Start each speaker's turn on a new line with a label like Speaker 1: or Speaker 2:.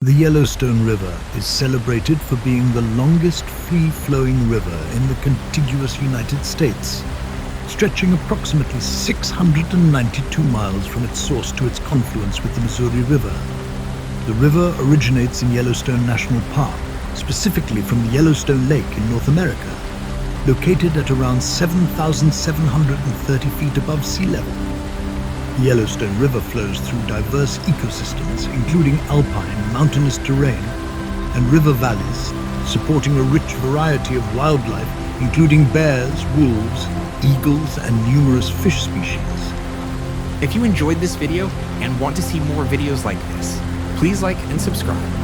Speaker 1: The Yellowstone River is celebrated for being the longest free-flowing river in the contiguous United States, stretching approximately 692 miles from its source to its confluence with the Missouri River. The river originates in Yellowstone National Park, specifically from the Yellowstone Lake in North America, located at around 7,730 feet above sea level. The Yellowstone River flows through diverse ecosystems, including alpine, mountainous terrain, and river valleys, supporting a rich variety of wildlife, including bears, wolves, eagles, and numerous fish species.
Speaker 2: If you enjoyed this video and want to see more videos like this, please like and subscribe.